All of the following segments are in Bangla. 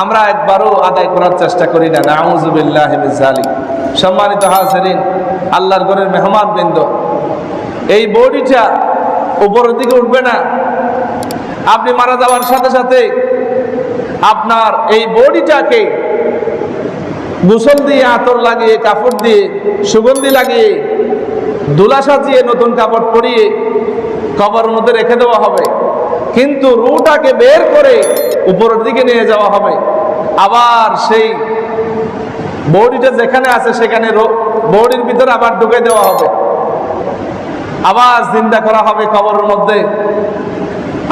আমরা একবারও আদায় করার চেষ্টা করি না। নাউযুবিল্লাহি মিন যালিক। সম্মানিত হাজিরিন, আল্লাহর ঘরের মেহমানবৃন্দ, এই বডিটা উপরের দিকে উঠবে না। আপনি মারা যাওয়ার সাথে সাথে আপনার এই বডিটাকে গোসল দিয়ে, আতর লাগিয়ে, কাপড় দিয়ে, সুগন্ধি লাগিয়ে, দোলা সাজিয়ে, নতুন কাপড় পরিয়ে কবরের মধ্যে রেখে দেওয়া হবে। কিন্তু রূহটাকে বের করে উপরের দিকে নিয়ে যাওয়া হবে। আবার সেই বডিটা যেখানে আছে সেখানে বডির ভিতরে আবার ঢুকে দেওয়া হবে, আবার জিন্দা করা হবে কবরের মধ্যে।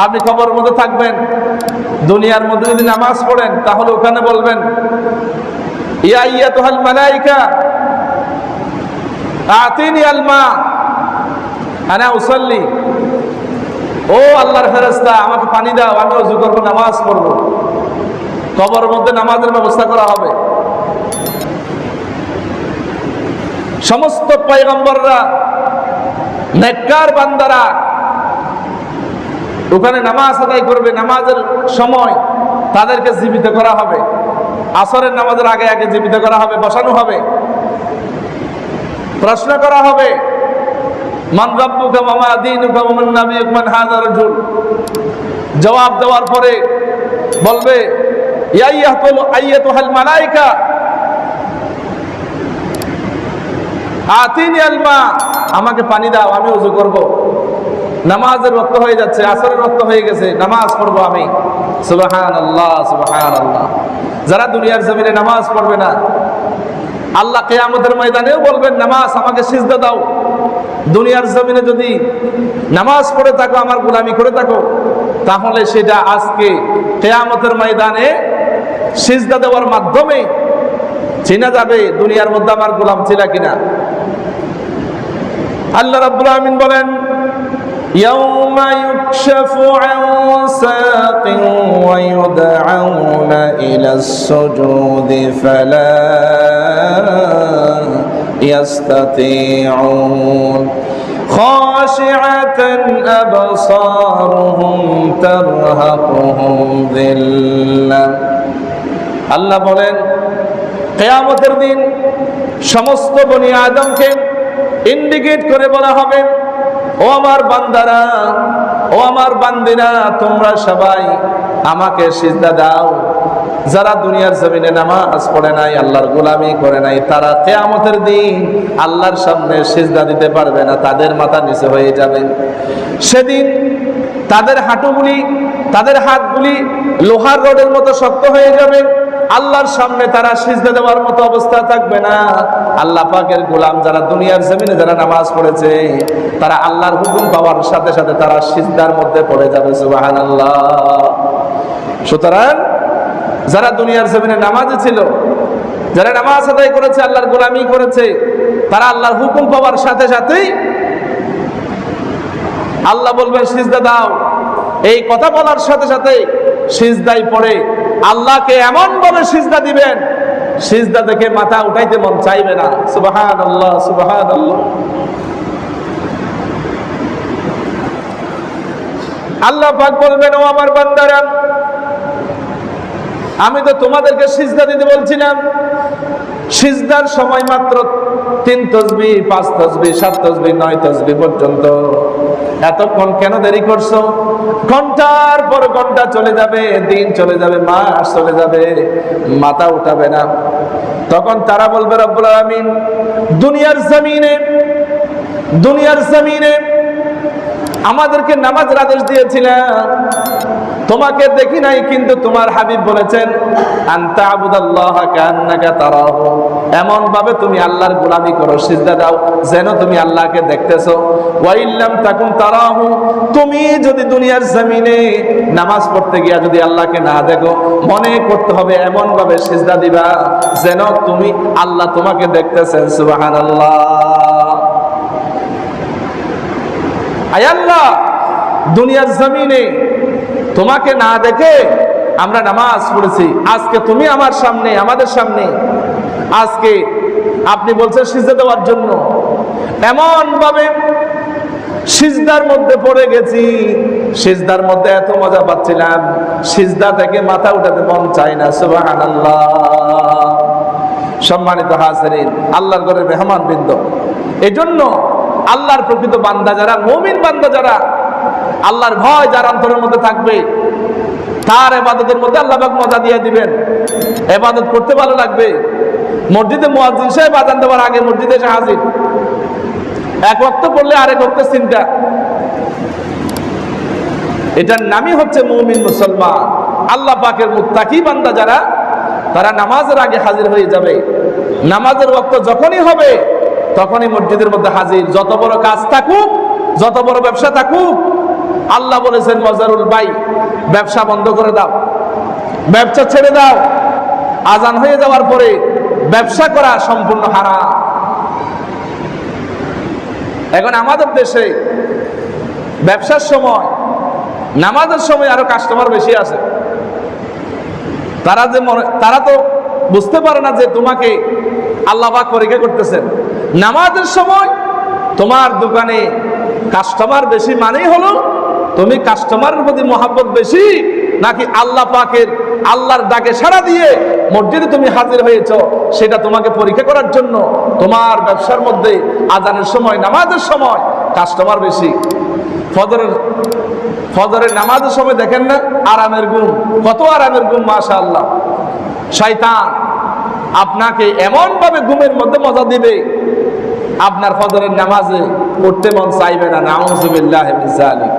আপনি কবরের মধ্যে থাকবেন। দুনিয়ার মধ্যে যদি নামাজ পড়েন তাহলে ওখানে বলবেন, ইয়া আইয়াতুহাল মালাইকা আতিনি আল মা আনা উসাল্লি। ও আল্লাহর ফেরেশতা, আমাকে পানি দাও, আমি ওযু করব, নামাজ পড়ব। কবরের মধ্যে নামাজের ব্যবস্থা করা হবে। সমস্ত পয়গম্বররা, নেককার বান্দারা ওখানে নামাজ আদায় করবে। নামাজের সময় তাদেরকে জীবিত করা হবে। আসরের নামাজের আগে আগে জীবিত করা হবে, বসানো হবে। প্রশ্ন করা হবে, মান রাব্বুকা ওয়া মা দীনুকা ওয়া মান নাবিয়ুকা মান হাযা রাজুল। জবাব দেওয়ার পরে বলবে, ইয়া আইয়াতুহাল মালাইকা আতিনি আল মা, আমাকে পানি দাও, আমি ওযু করব। নামাজের ওয়াক্ত হয়ে যাচ্ছে, আসরের ওয়াক্ত হয়ে গেছে, নামাজ পড়বো আমি। সুবহানাল্লাহ, সুবহানাল্লাহ। যারা দুনিয়ার জমিনে নামাজ পড়বে না, আল্লাহ কিয়ামতের ময়দানেও বলবেন, নামাজ, আমাকে সিজদা দাও। দুনিয়ার জমিনে যদি নামাজ পড়ে থাকো, আমার গোলামি করে থাকো, তাহলে সেটা আজকে কিয়ামতের ময়দানে সিজদা দেওয়ার মাধ্যমে চেনা যাবে দুনিয়ার মধ্যে আমার গোলাম ছিল কিনা। আল্লাহ রাব্বুল আমিন বলেন, ইয়াউমা ইউকশাফু আন সাকিন ওয়া ইউদআউনা ইলাস সুজুদি ফালা ইয়াস্তাতিউন খাশিআতান আবসারুহুম তারহাকুহুম যিল্লাহ। আল্লাহ বলেন, কিয়ামতের দিন সমস্ত বনি আদমকে ইন্ডিকেট করে বলা হবে, ও আমার বান্দারা, ও আমার বান্দিরা, তোমরা সবাই আমাকে সিজদা দাও। যারা দুনিয়ার জমিনে নামাজ পড়ে নাই, আল্লাহর গোলামি করে নাই, তারা কিয়ামতের দিন আল্লাহর সামনে সিজদা দিতে পারবে না, তাদের মাথা নিচে হয়ে যাবে। সেদিন তাদের হাঁটুগুলি, তাদের হাতগুলি লোহার রডের মতো শক্ত হয়ে যাবে। আল্লাহর সামনে তারা সিজদা দেওয়ার মতো অবস্থা থাকবে না। আল্লাহ পাকের গোলাম যারা দুনিয়ার জমিনে যারা নামাজ পড়েছে, তারা আল্লাহর হুকুম পাওয়ার সাথে সাথে তারা সিজদার মধ্যে পড়ে যাবে। সুবহানাল্লাহ। সুতরাং যারা দুনিয়ার জমিনে নামাজে ছিল, যারা নামাজ আদায় করেছে, আল্লাহর গোলামি করেছে, তারা আল্লাহর হুকুম পাওয়ার সাথে সাথেই আল্লাহ বলবেন সিজদা দাও। এই কথা বলার সাথে সাথে সিজদায় পড়ে আল্লাহকে এমন ভাবে সিজদা দিবেন, সিজদা দেখে মাথা উঠাইতে মন চাইবে না। সুবহানাল্লাহ, সুবহানাল্লাহ। আল্লাহ পাক বলবেন, ও আমার বান্দারা, আমি তো তোমাদেরকে সিজদা দিতে বলছিলাম। সিজদার সময় মাত্র 3 তাসবিহ, 5 তাসবিহ, 7 তাসবিহ, 9 তাসবিহ পর্যন্ত। এতক্ষণ কেন দেরি করছো? ঘন্টার পর ঘন্টা চলে যাবে, দিন চলে যাবে, মাস চলে যাবে, মাথা উঠাবে না। তখন তারা বলবে, রব্বুল আলামিন, দুনিয়ার জমিনে আমাদেরকে নামাজের আদেশ দিয়েছিলেন, তোমাকে দেখি নাই, কিন্তু তোমার হাবিব বলেছেন, আনতা আবুদাল্লাহা কান্নাকা তারাহু, এমন ভাবে তুমি আল্লাহর গোলামি করো, সিজদা দাও যেন তুমি আল্লাহকে দেখতেছো। ওয়া ইল্লাম তাকুন তারাহু, তুমি যদি দুনিয়ার জমিনে নামাজ পড়তে গিয়া যদি আল্লাহকে না দেখো, মনে করতে হবে এমন ভাবে সিজদা দিবা যেন তুমি আল্লাহ তোমাকে দেখতেছেন। সুবহানাল্লাহ। আয় আল্লাহ, দুনিয়ার জমিনে তোমাকে না দেখে আমরা নামাজ পড়েছি, আজকে তুমি আমার সামনে, আমাদের সামনে আজকে আপনি বলছেন সিজদা দেওয়ার জন্য। এমন ভাবে সিজদার মধ্যে পড়ে গেছি, সিজদার মধ্যে এত মজা পাচ্ছিলাম, সিজদা থেকে মাথা উঠাতে মন চায় না। সুবহানাল্লাহ। সম্মানিত হাজিরিন, আল্লাহর ঘরের মেহমান বৃন্দ, এজন্য আল্লাহর প্রকৃত বান্দা যারা, মুমিন বান্দা যারা, আল্লাহর ভয় যার অন্তরের মধ্যে থাকবে, তার ইবাদতের মধ্যে আল্লাহ পাক মজা দিয়ে দিবেন। ইবাদত করতে ভালো লাগবে। মসজিদে মুয়াজ্জিন সাহেব আযান দেওয়ার আগে মসজিদে এসে হাজির, এক ওয়াক্ত পড়লে আরেক ওয়াক্ত চিন্তা। এটার নামই হচ্ছে মুমিন, মুসলমান। আল্লাহ পাকের মুত্তাকি বান্দা যারা, তারা নামাজের আগে হাজির হয়ে যাবে। নামাজের ওয়াক্ত যখনই হবে তখনই মসজিদের মধ্যে হাজির। যত বড় কাজ থাকুক, যত বড় ব্যবসা থাকুক, আল্লাহ বলেছেন মজারুল বাই, ব্যবসা বন্ধ করে দাও, ব্যবসা ছেড়ে দাও। আজান হয়ে যাওয়ার পরে ব্যবসা করা সম্পূর্ণ হারাম। এখন আমাদের দেশে ব্যবসার সময়, নামাজের সময় আরো কাস্টমার বেশি আছে। তারা তো বুঝতে পারে না যে তোমাকে আল্লাহ পাক পরীক্ষা করতেছেন। নামাজের সময় তোমার দোকানে কাস্টমার বেশি মানেই হলো তুমি কাস্টমারের প্রতি মহাব্বত বেশি, নাকি আল্লাহ পাকের, আল্লাহর ডাকে সাড়া দিয়ে মসজিদে তুমি হাজির হয়েছ, সেটা তোমাকে পরীক্ষা করার জন্য। তোমার ব্যবসার মধ্যে আজানের সময়, নামাজের সময় কাস্টমার বেশি। ফজরের নামাজের সময় দেখেন না, আরামের ঘুম, কত আরামের ঘুম, মাশাআল্লাহ। শয়তান আপনাকে এমন ভাবে ঘুমের মধ্যে মজা দিবে, আপনার ফজরের নামাজে পড়তে মন চাইবে না। নাউযুবিল্লাহি মিন যালিক।